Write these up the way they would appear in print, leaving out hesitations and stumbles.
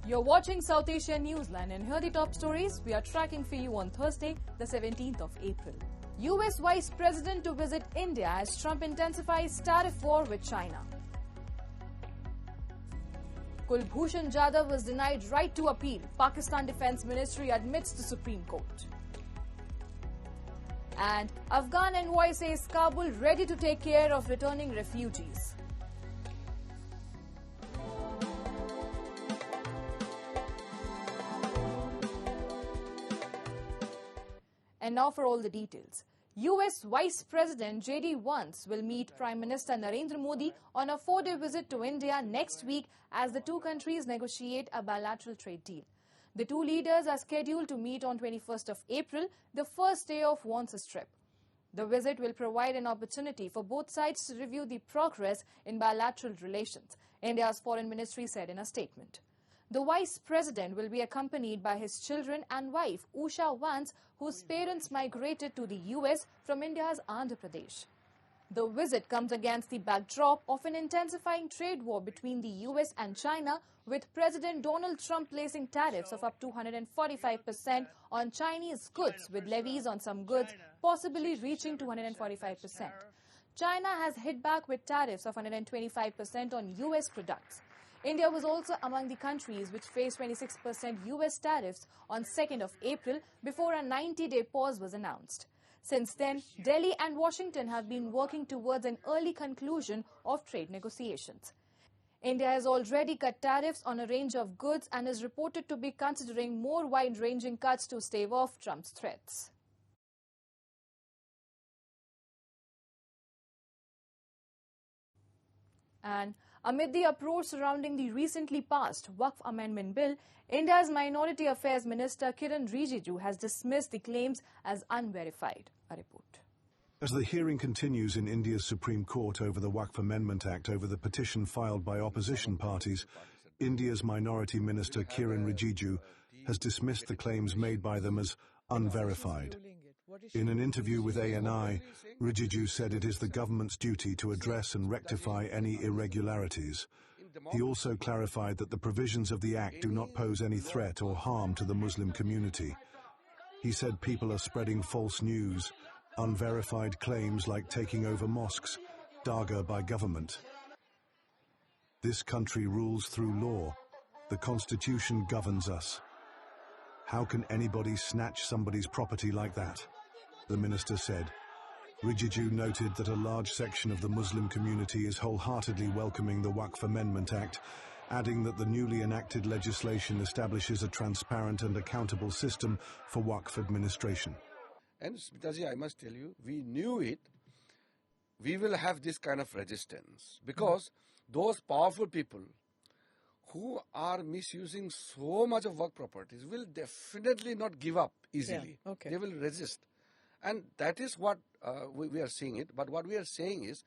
You're watching South Asian Newsline, and here are the top stories we are tracking for you on Thursday, the 17th of April. US Vice President to visit India as Trump intensifies tariff war with China. Kulbhushan Jadhav was denied right to appeal. Pakistan Defence Ministry admits to Supreme Court. And Afghan envoy says Kabul ready to take care of returning refugees. And now for all the details. US Vice-President JD Vance will meet Prime Minister Narendra Modi on a 4-day visit to India next week as the two countries negotiate a bilateral trade deal. The two leaders are scheduled to meet on 21st of April, the first day of Vance's trip. The visit will provide an opportunity for both sides to review the progress in bilateral relations, India's foreign ministry said in a statement. The Vice President will be accompanied by his children and wife, Usha Vance, whose parents migrated to the US from India's Andhra Pradesh. The visit comes against the backdrop of an intensifying trade war between the US and China, with President Donald Trump placing tariffs of up to 145% on Chinese goods, with levies on some goods possibly reaching 245%. China has hit back with tariffs of 125% on US products. India was also among the countries which faced 26% US tariffs on 2nd of April before a 90-day pause was announced. Since then, Delhi and Washington have been working towards an early conclusion of trade negotiations. India has already cut tariffs on a range of goods and is reported to be considering more wide-ranging cuts to stave off Trump's threats. And amid the uproar surrounding the recently passed Waqf Amendment Bill, India's Minority Affairs Minister Kiren Rijiju has dismissed the claims as unverified. A report. As the hearing continues in India's Supreme Court over the Waqf Amendment Act over the petition filed by opposition parties, India's Minority Minister Kiren Rijiju has dismissed the claims made by them as unverified. In an interview with ANI, Rijiju said it is the government's duty to address and rectify any irregularities. He also clarified that the provisions of the Act do not pose any threat or harm to the Muslim community. He said people are spreading false news, unverified claims like taking over mosques, dargah by government. This country rules through law. The Constitution governs us. How can anybody snatch somebody's property like that? The minister said. Rijiju noted that a large section of the Muslim community is wholeheartedly welcoming the Waqf Amendment Act, adding that the newly enacted legislation establishes a transparent and accountable system for Waqf administration. And Smitaji, I must tell you, we knew it. We will have this kind of resistance because those powerful people who are misusing so much of Waqf properties will definitely not give up easily. Yeah, okay. They will resist. And that is what we are seeing it. But what we are saying is,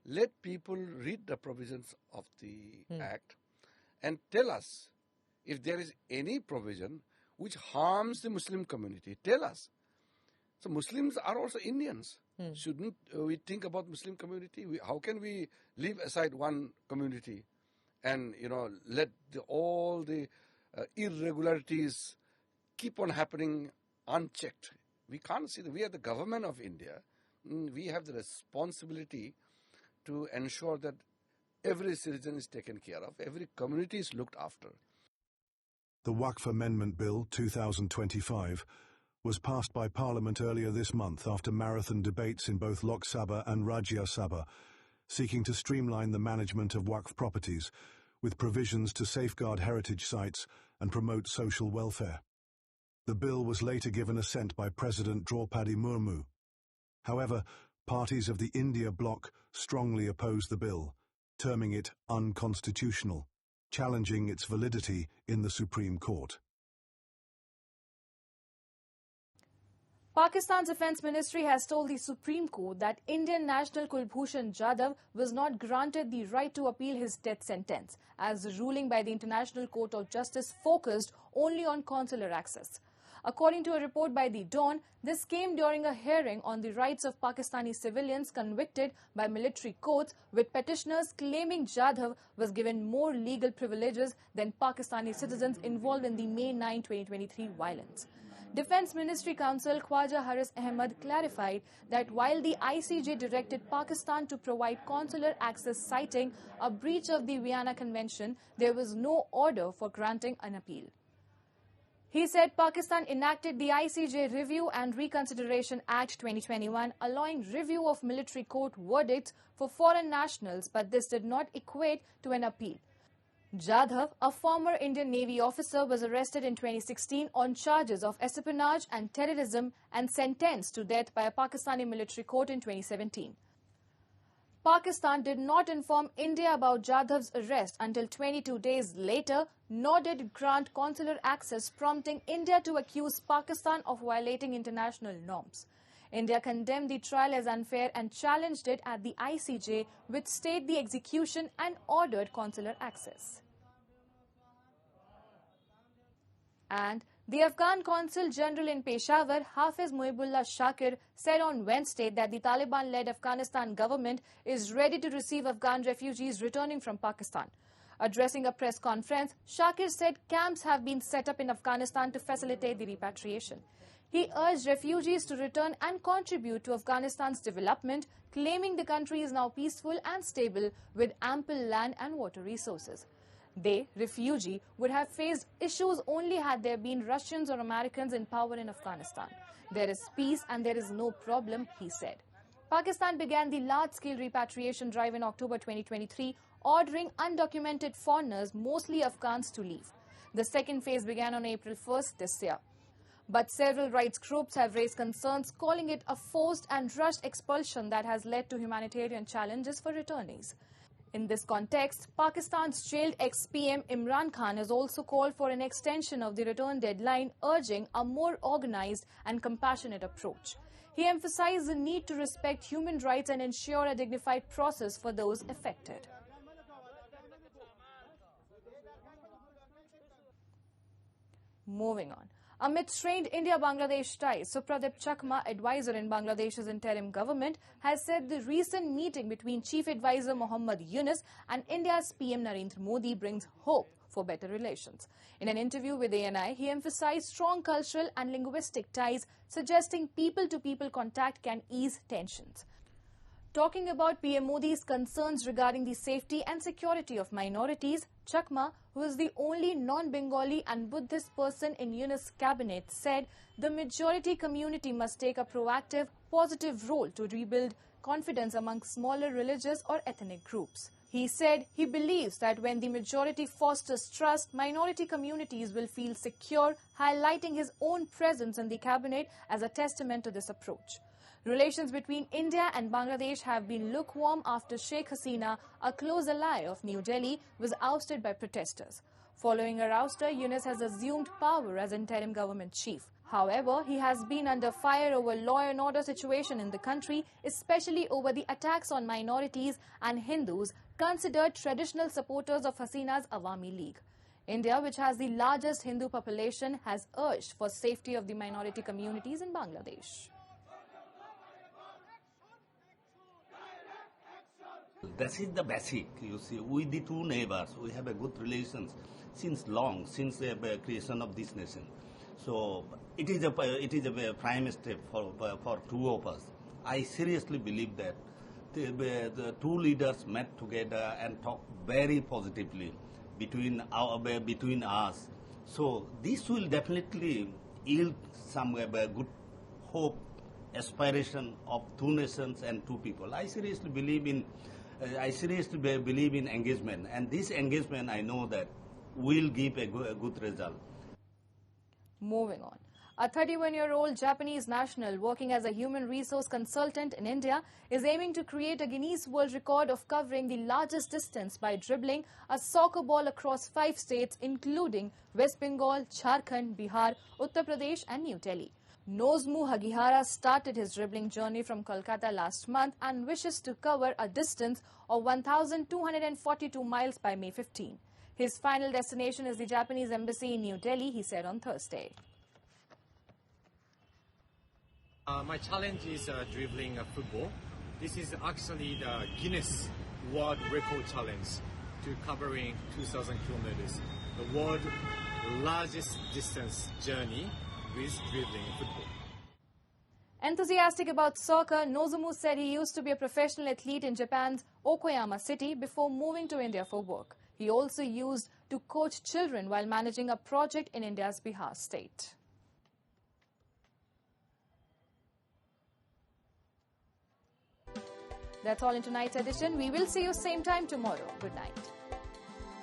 let people read the provisions of the Act and tell us if there is any provision which harms the Muslim community. Tell us. So Muslims are also Indians. Shouldn't we think about Muslim community? How can we leave aside one community and, let all the irregularities keep on happening unchecked? We can't see that. We are the government of India. We have the responsibility to ensure that every citizen is taken care of, every community is looked after. The Waqf Amendment Bill 2025 was passed by Parliament earlier this month after marathon debates in both Lok Sabha and Rajya Sabha, seeking to streamline the management of Waqf properties, with provisions to safeguard heritage sites and promote social welfare. The bill was later given assent by President Draupadi Murmu. However, parties of the India bloc strongly opposed the bill, terming it unconstitutional, challenging its validity in the Supreme Court. Pakistan's Defence Ministry has told the Supreme Court that Indian national Kulbhushan Jadhav was not granted the right to appeal his death sentence, as the ruling by the International Court of Justice focused only on consular access. According to a report by The Dawn, this came during a hearing on the rights of Pakistani civilians convicted by military courts, with petitioners claiming Jadhav was given more legal privileges than Pakistani citizens involved in the May 9, 2023 violence. Defense Ministry Counsel Khwaja Haris Ahmed clarified that while the ICJ directed Pakistan to provide consular access citing a breach of the Vienna Convention, there was no order for granting an appeal. He said Pakistan enacted the ICJ Review and Reconsideration Act 2021, allowing review of military court verdicts for foreign nationals, but this did not equate to an appeal. Jadhav, a former Indian Navy officer, was arrested in 2016 on charges of espionage and terrorism and sentenced to death by a Pakistani military court in 2017. Pakistan did not inform India about Jadhav's arrest until 22 days later, nor did it grant consular access, prompting India to accuse Pakistan of violating international norms. India condemned the trial as unfair and challenged it at the ICJ, which stayed the execution and ordered consular access. And the Afghan Consul General in Peshawar, Hafiz Muhibullah Shakir, said on Wednesday that the Taliban-led Afghanistan government is ready to receive Afghan refugees returning from Pakistan. Addressing a press conference, Shakir said camps have been set up in Afghanistan to facilitate the repatriation. He urged refugees to return and contribute to Afghanistan's development, claiming the country is now peaceful and stable with ample land and water resources. They, refugee, would have faced issues only had there been Russians or Americans in power in Afghanistan. There is peace and there is no problem, he said. Pakistan began the large-scale repatriation drive in October 2023, ordering undocumented foreigners, mostly Afghans, to leave. The second phase began on April 1st this year. But several rights groups have raised concerns, calling it a forced and rushed expulsion that has led to humanitarian challenges for returnees. In this context, Pakistan's jailed ex-PM Imran Khan has also called for an extension of the return deadline, urging a more organized and compassionate approach. He emphasized the need to respect human rights and ensure a dignified process for those affected. Moving on. Amid strained India-Bangladesh ties, Supradip Chakma, advisor in Bangladesh's interim government, has said the recent meeting between Chief Advisor Muhammed Yunus and India's PM Narendra Modi brings hope for better relations. In an interview with ANI, he emphasized strong cultural and linguistic ties, suggesting people-to-people contact can ease tensions. Talking about PM Modi's concerns regarding the safety and security of minorities, Chakma, who is the only non-Bengali and Buddhist person in Yunus' cabinet, said the majority community must take a proactive, positive role to rebuild confidence among smaller religious or ethnic groups. He said he believes that when the majority fosters trust, minority communities will feel secure, highlighting his own presence in the cabinet as a testament to this approach. Relations between India and Bangladesh have been lukewarm after Sheikh Hasina, a close ally of New Delhi, was ousted by protesters. Following her ouster, Yunus has assumed power as interim government chief. However, he has been under fire over law and order situation in the country, especially over the attacks on minorities and Hindus considered traditional supporters of Hasina's Awami League. India, which has the largest Hindu population, has urged for safety of the minority communities in Bangladesh. That is the basic, you see. With the two neighbors, we have a good relations since the creation of this nation. So it is a prime step for two of us. I seriously believe that the two leaders met together and talked very positively between us. So this will definitely yield some good hope, aspiration of two nations and two people. I seriously believe in engagement, and this engagement, I know that will give a good result. Moving on. A 31-year-old Japanese national working as a human resource consultant in India is aiming to create a Guinness World Record of covering the largest distance by dribbling a soccer ball across 5 states, including West Bengal, Jharkhand, Bihar, Uttar Pradesh and New Delhi. Nozmu Hagihara started his dribbling journey from Kolkata last month and wishes to cover a distance of 1,242 miles by May 15. His final destination is the Japanese embassy in New Delhi, he said on Thursday. My challenge is dribbling football. This is actually the Guinness World Record challenge to covering 2,000 kilometers, the world's largest distance journey with dribbling football. Enthusiastic about soccer, Nozomu said he used to be a professional athlete in Japan's Okayama city before moving to India for work. He also used to coach children while managing a project in India's Bihar state. That's all in tonight's edition. We will see you same time tomorrow. Good night.